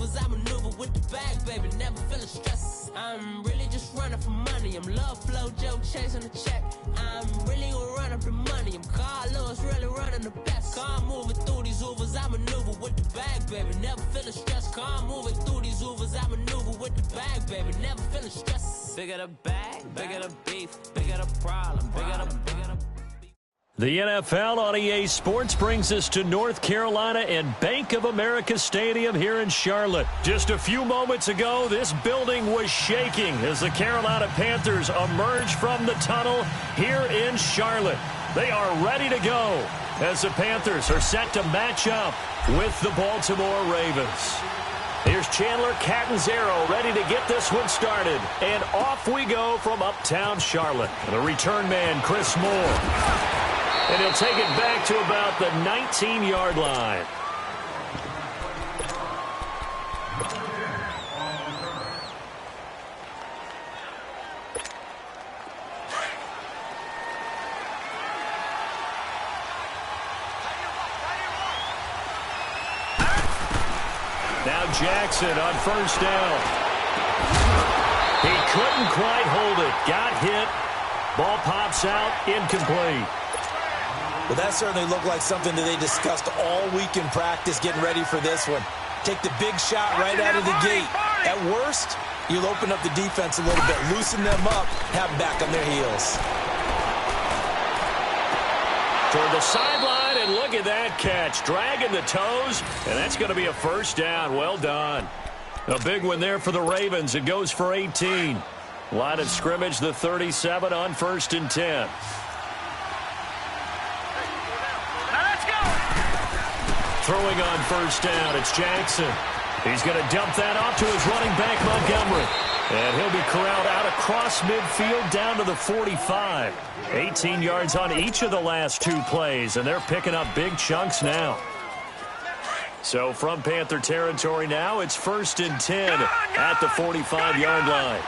overs, I maneuver with the bag, baby, never feeling stress. I'm really just running for money. I'm love flow, Joe chasing the check. I'm really gonna run up the money. I'm Carlos, really running the best. Car moving through these overs, I maneuver with the bag, baby, never feeling stress. Car moving through these overs, I maneuver with the bag, baby, never feeling stress. Bigger the bag, bigger the beef, bigger the problem, bigger the The NFL on EA Sports brings us to North Carolina and Bank of America Stadium here in Charlotte. Just a few moments ago, this building was shaking as the Carolina Panthers emerge from the tunnel here in Charlotte. They are ready to go as the Panthers are set to match up with the Baltimore Ravens. Here's Chandler Catanzaro ready to get this one started. And off we go from uptown Charlotte. The return man, Chris Moore. And he'll take it back to about the 19-yard line. Now Jackson on first down. He couldn't quite hold it. Got hit. Ball pops out. Incomplete. Well, that certainly looked like something that they discussed all week in practice getting ready for this one. Take the big shot right out of the gate. At worst, you'll open up the defense a little bit, loosen them up, have them back on their heels. Toward the sideline, and look at that catch. Dragging the toes, and that's going to be a first down. Well done. A big one there for the Ravens. It goes for 18. Line of scrimmage, the 37 on 1st and 10. Throwing on first down, it's Jackson. He's going to dump that off to his running back, Montgomery. And he'll be corralled out across midfield down to the 45. 18 yards on each of the last 2 plays, and they're picking up big chunks now. So from Panther territory now, it's 1st and 10 at the 45-yard line.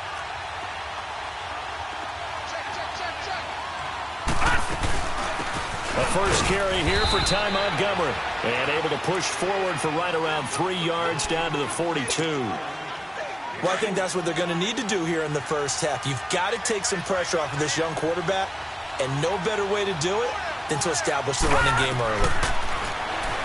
A first carry here for Ty Montgomery. And able to push forward for right around 3 yards down to the 42. Well, I think that's what they're going to need to do here in the first half. You've got to take some pressure off of this young quarterback, and no better way to do it than to establish the running game early.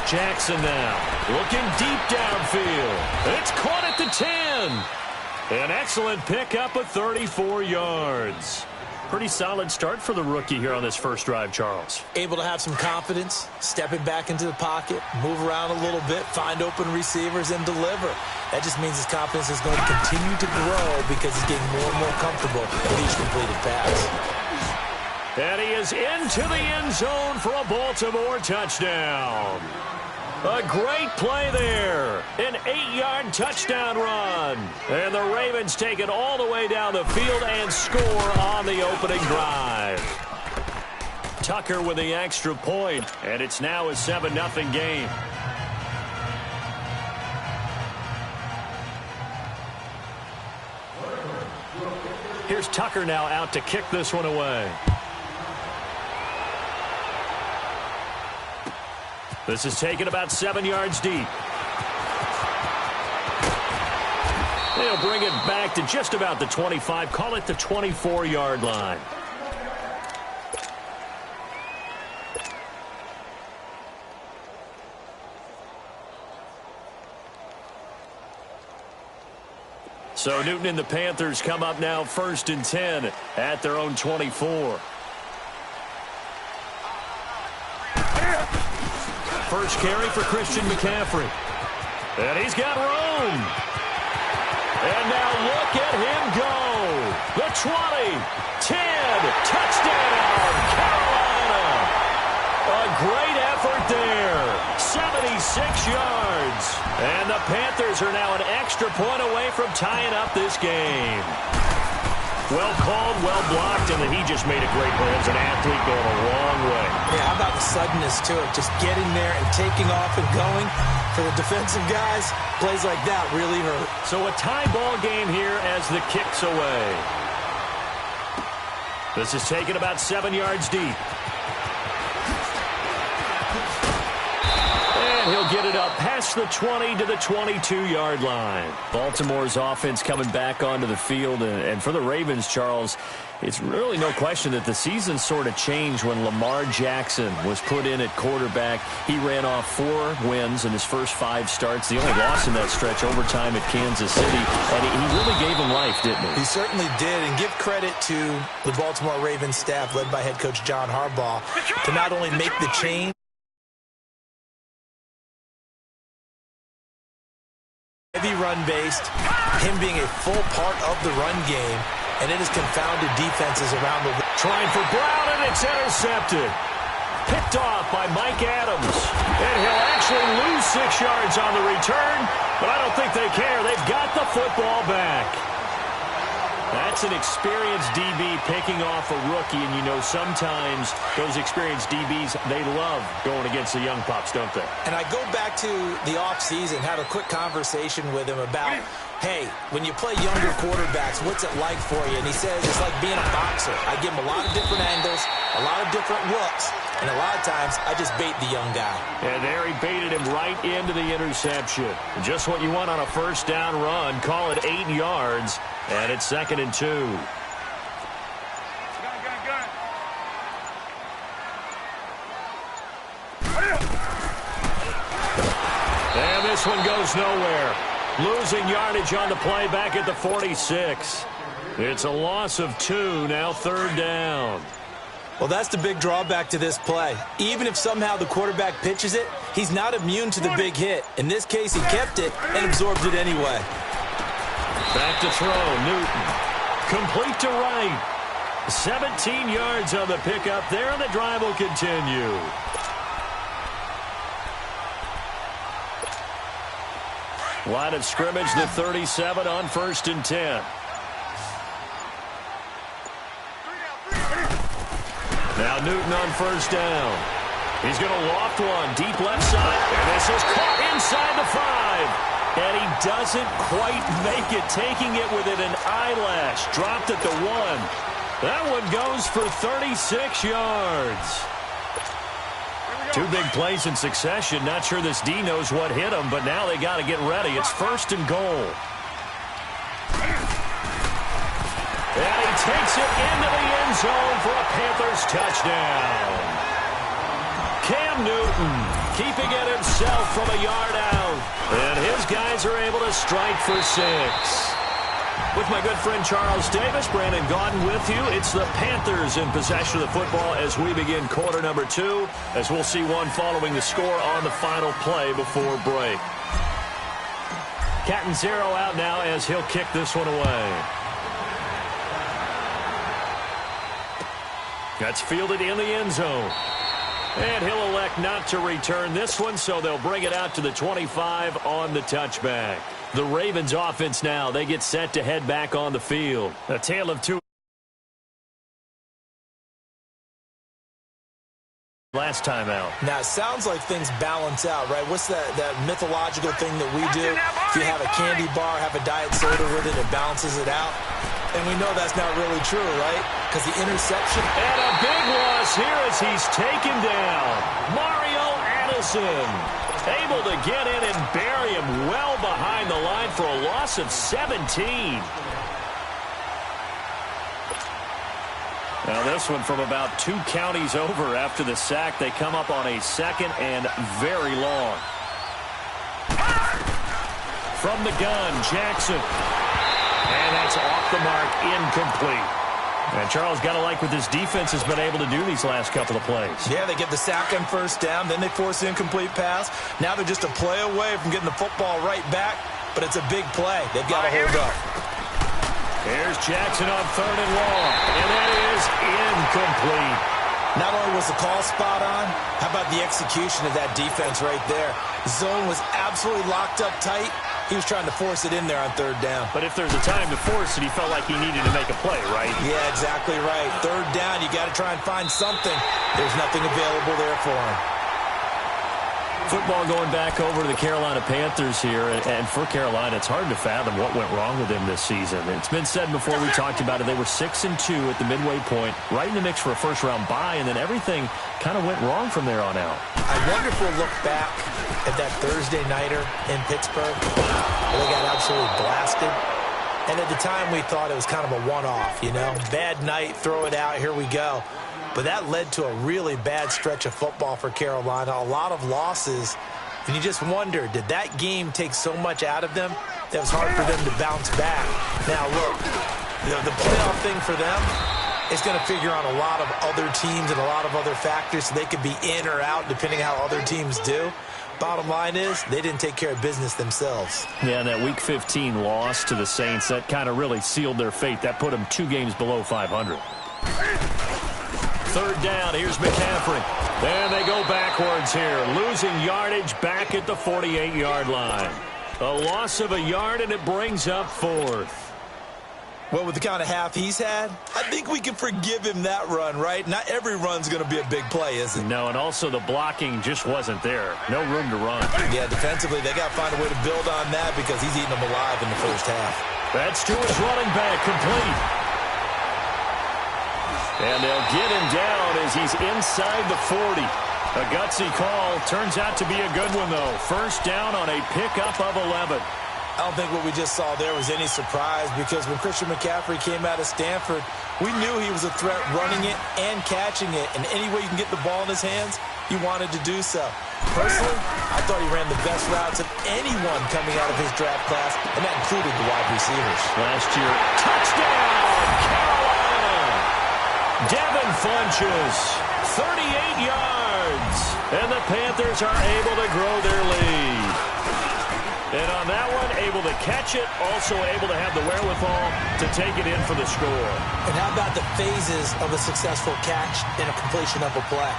Jackson now looking deep downfield. It's caught at the 10. An excellent pickup of 34 yards. Pretty solid start for the rookie here on this first drive, Charles. Able to have some confidence, stepping back into the pocket, move around a little bit, find open receivers, and deliver. That just means his confidence is going to continue to grow because he's getting more and more comfortable with each completed pass. And he is into the end zone for a Baltimore touchdown. A great play there. An 8-yard touchdown run. And the Ravens take it all the way down the field and score on the opening drive. Tucker with the extra point, and it's now a 7-0 game. Here's Tucker now out to kick this one away. This is taken about 7 yards deep. They'll bring it back to just about the 25. Call it the 24-yard line. So Newton and the Panthers come up now 1st and 10 at their own 24. First carry for Christian McCaffrey. And he's got room. And now look at him go. The 20, 10, touchdown, Carolina. A great effort there. 76 yards. And the Panthers are now an extra point away from tying up this game. Well called, well blocked, and he just made a great play as an athlete going a long way. Yeah, how about the suddenness to it? Just getting there and taking off and going. For the defensive guys, plays like that really hurt. So a tie ball game here as the kick's away. This is taken about 7 yards deep. And he'll get it up past the 20 to the 22-yard line. Baltimore's offense coming back onto the field. And for the Ravens, Charles, it's really no question that the season sort of changed when Lamar Jackson was put in at quarterback. He ran off 4 wins in his first 5 starts. The only loss in that stretch, overtime at Kansas City. And he really gave him life, didn't he? He certainly did. And give credit to the Baltimore Ravens staff, led by head coach John Harbaugh, to not only make the change, heavy run-based, him being a full part of the run game, and it has confounded defenses around the league. Trying for Brown, and it's intercepted. Picked off by Mike Adams. And he'll actually lose 6 yards on the return, but I don't think they care. They've got the football back. That's an experienced DB picking off a rookie, and you know sometimes those experienced DBs, they love going against the young pups, don't they? And I go back to the offseason, had a quick conversation with him about, hey, when you play younger quarterbacks, what's it like for you? And he says it's like being a boxer. I give him a lot of different angles, a lot of different looks, and a lot of times I just bait the young guy. And there he baited him right into the interception. Just what you want on a first down run. Call it 8 yards. And it's 2nd and 2. And this one goes nowhere. Losing yardage on the play back at the 46. It's a loss of 2, now 3rd down. Well, that's the big drawback to this play. Even if somehow the quarterback pitches it, he's not immune to the big hit. In this case, he kept it and absorbed it anyway. Back to throw, Newton. Complete to right. 17 yards on the pickup there, and the drive will continue. Line of scrimmage, the 37 on 1st and 10. Now Newton on 1st down. He's going to loft one, deep left side, and this is caught inside the 5. And he doesn't quite make it, taking it within an eyelash. Dropped at the 1. That one goes for 36 yards. 2 big plays in succession. Not sure this D knows what hit him, but now they got to get ready. It's 1st and goal. And he takes it into the end zone for a Panthers touchdown. Cam Newton keeping it himself from a yard out. And his guys are able to strike for 6. With my good friend Charles Davis, Brandon Gaudin with you. It's the Panthers in possession of the football as we begin quarter number 2, as we'll see one following the score on the final play before break. Catanzaro out now as he'll kick this one away. That's fielded in the end zone. And he'll elect not to return this one, so they'll bring it out to the 25 on the touchback. The Ravens offense now, they get set to head back on the field. A tale of 2. Last time out. Now, it sounds like things balance out, right? What's that mythological thing that we do? If you have a candy bar, have a diet soda with it, it balances it out. And we know that's not really true, right? Because the interception. And a big loss here as he's taken down. Mario Addison able to get in and bury him well behind the line for a loss of 17. Now this one from about 2 counties over after the sack. They come up on a 2nd and very long. From the gun, Jackson. And that's off the mark, incomplete. And Charles, got to like what this defense has been able to do these last couple of plays. Yeah, they get the sack on 1st down, then they force the incomplete pass. Now they're just a play away from getting the football right back, but it's a big play. They've got to hold up. Here's Jackson on 3rd and long, and that is incomplete. Not only was the call spot on, how about the execution of that defense right there? Zone was absolutely locked up tight. He was trying to force it in there on 3rd down. But if there's a time to force it, he felt like he needed to make a play, right? Yeah, exactly right. 3rd down, you got to try and find something. There's nothing available there for him. Football going back over to the Carolina Panthers here, and for Carolina, it's hard to fathom what went wrong with them this season. It's been said before, we talked about it, they were 6-2 at the midway point, right in the mix for a first-round bye, and then everything kind of went wrong from there on out. I wonder if we'll look back at that Thursday nighter in Pittsburgh where they got absolutely blasted. And at the time, we thought it was kind of a one-off, you know. Bad night, throw it out, here we go. But that led to a really bad stretch of football for Carolina, a lot of losses. And you just wonder, did that game take so much out of them that it was hard for them to bounce back? Now, look, the playoff thing for them is going to figure on a lot of other teams and a lot of other factors, so they could be in or out depending on how other teams do. Bottom line is, they didn't take care of business themselves. Yeah, and that Week 15 loss to the Saints, that kind of really sealed their fate. That put them 2 games below 500. Third down, here's McCaffrey. And they go backwards here, losing yardage back at the 48-yard line. A loss of a yard, and it brings up 4th. Well, with the kind of half he's had, I think we can forgive him that run, right? Not every run's going to be a big play, is it? No, and also the blocking just wasn't there. No room to run. Yeah, defensively, they got to find a way to build on that because he's eating them alive in the first half. That's to his running back, complete. And they'll get him down as he's inside the 40. A gutsy call. Turns out to be a good one, though. First down on a pickup of 11. I don't think what we just saw there was any surprise because when Christian McCaffrey came out of Stanford, we knew he was a threat running it and catching it. And any way you can get the ball in his hands, he wanted to do so. Personally, I thought he ran the best routes of anyone coming out of his draft class, and that included the wide receivers. Last year, touchdown, Carolina! Devin Funches, 38 yards. And the Panthers are able to grow their lead. And on that one, able to catch it, also able to have the wherewithal to take it in for the score. And how about the phases of a successful catch and a completion of a play?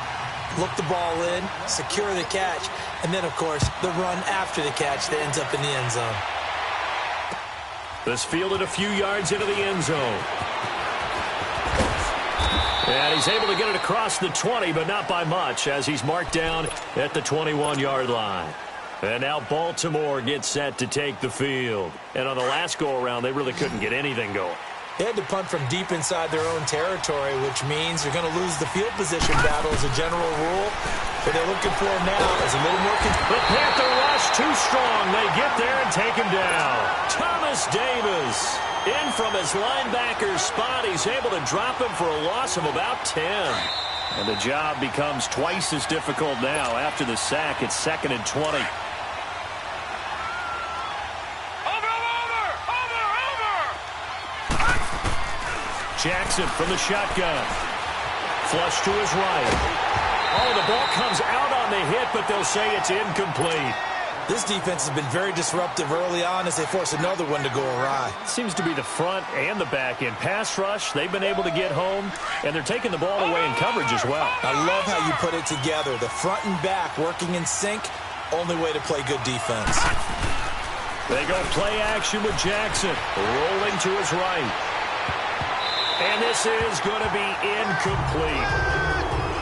Look the ball in, secure the catch, and then, of course, the run after the catch that ends up in the end zone. This fielded a few yards into the end zone. And he's able to get it across the 20, but not by much, as he's marked down at the 21-yard line. And now Baltimore gets set to take the field. And on the last go-around, they really couldn't get anything going. They had to punt from deep inside their own territory, which means you're going to lose the field position battle as a general rule. What they're looking for now is a little more... The Panther rush too strong. They get there and take him down. Thomas Davis in from his linebacker spot. He's able to drop him for a loss of about 10. And the job becomes twice as difficult now after the sack. It's 2nd and 20. Jackson from the shotgun. Flush to his right. Oh, the ball comes out on the hit, but they'll say it's incomplete. This defense has been very disruptive early on as they force another one to go awry. Seems to be the front and the back end. Pass rush, they've been able to get home, and they're taking the ball away in coverage as well. I love how you put it together. The front and back working in sync, only way to play good defense. They go play action with Jackson, rolling to his right. And this is going to be incomplete.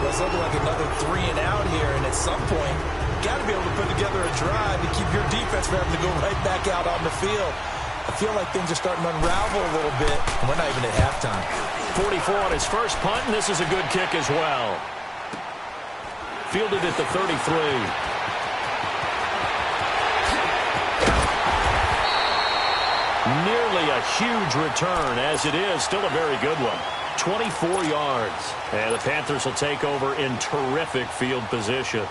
Well, it's looking like another 3 and out here, and at some point, you got to be able to put together a drive to keep your defense from having to go right back out on the field. I feel like things are starting to unravel a little bit, and we're not even at halftime. 44 on his first punt, and this is a good kick as well. Fielded at the 33. Nearly a huge return, as it is still a very good one. 24 yards. And the Panthers will take over in terrific field position.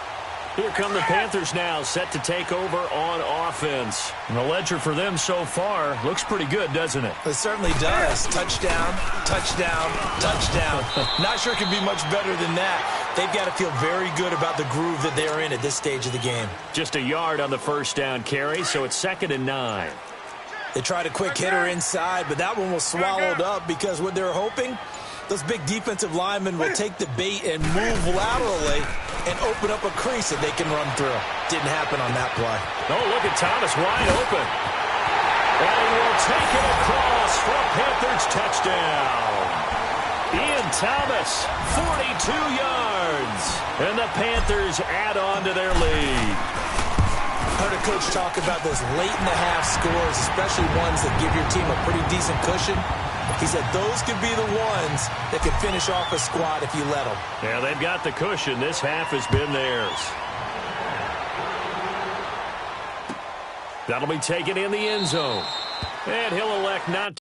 Here come the Panthers now, set to take over on offense. And the ledger for them so far looks pretty good, doesn't it? It certainly does. Touchdown, touchdown, touchdown. Not sure it can be much better than that. They've got to feel very good about the groove that they're in at this stage of the game. Just a yard on the first down carry, so it's 2nd and 9. They tried a quick hitter inside, but that one was swallowed up because what they're hoping, those big defensive linemen will take the bait and move laterally and open up a crease that they can run through. Didn't happen on that play. Oh, look at Thomas wide open. And he will take it across for a Panthers touchdown. Ian Thomas, 42 yards. And the Panthers add on to their lead. Heard a coach talk about those late-in-the-half scores, especially ones that give your team a pretty decent cushion. He said those could be the ones that could finish off a squad if you let them. Yeah, they've got the cushion. This half has been theirs. That'll be taken in the end zone. And he'll elect not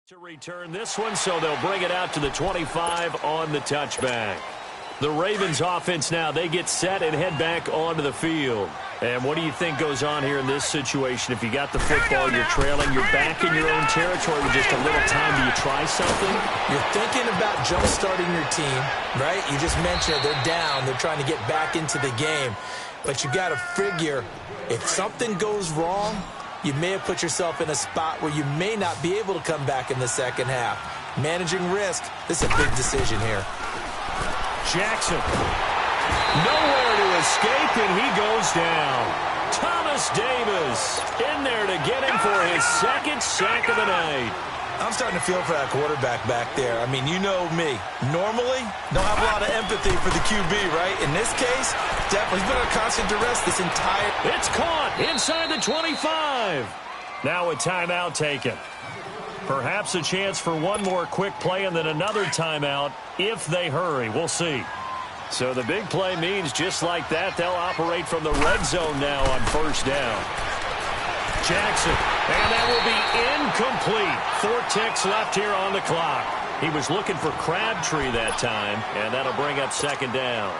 to return this one, so they'll bring it out to the 25 on the touchback. The Ravens offense now, they get set and head back onto the field. And what do you think goes on here in this situation? If you got the football, you're trailing, you're back in your own territory with just a little time. Do you try something? You're thinking about jump-starting your team, right? You just mentioned it. They're down. They're trying to get back into the game. But you got to figure if something goes wrong, you may have put yourself in a spot where you may not be able to come back in the second half. Managing risk, this is a big decision here. Jackson. Nowhere to escape, and he goes down. Thomas Davis in there to get him for his second sack of the night. I'm starting to feel for that quarterback back there. I mean, you know me. Normally, don't have a lot of empathy for the QB, right? In this case, definitely he's been under constant duress this entire... It's caught inside the 25. Now a timeout taken. Perhaps a chance for one more quick play and then another timeout if they hurry. We'll see. So the big play means just like that, they'll operate from the red zone now on first down. Jackson, and that will be incomplete. 4 ticks left here on the clock. He was looking for Crabtree that time, and that'll bring up second down.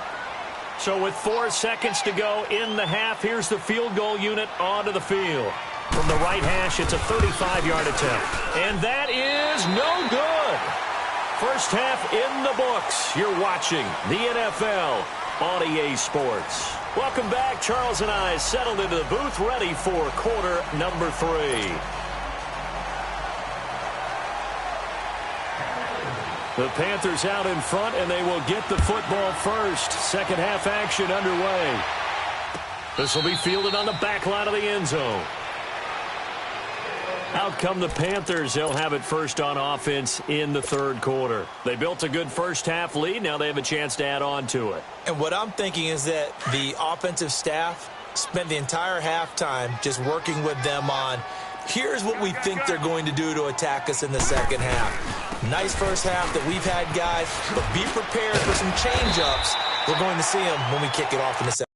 So with 4 seconds to go in the half, here's the field goal unit onto the field. From the right hash, it's a 35-yard attempt. And that is no good. First half in the books. You're watching the NFL on EA Sports. Welcome back. Charles and I settled into the booth, ready for quarter number 3. The Panthers out in front, and they will get the football first. Second half action underway. This will be fielded on the back line of the end zone. Out come the Panthers. They'll have it first on offense in the third quarter. They built a good first half lead. Now they have a chance to add on to it. And what I'm thinking is that the offensive staff spent the entire halftime just working with them on, here's what we think they're going to do to attack us in the second half. Nice first half that we've had, guys, but be prepared for some change-ups. We're going to see them when we kick it off in the second.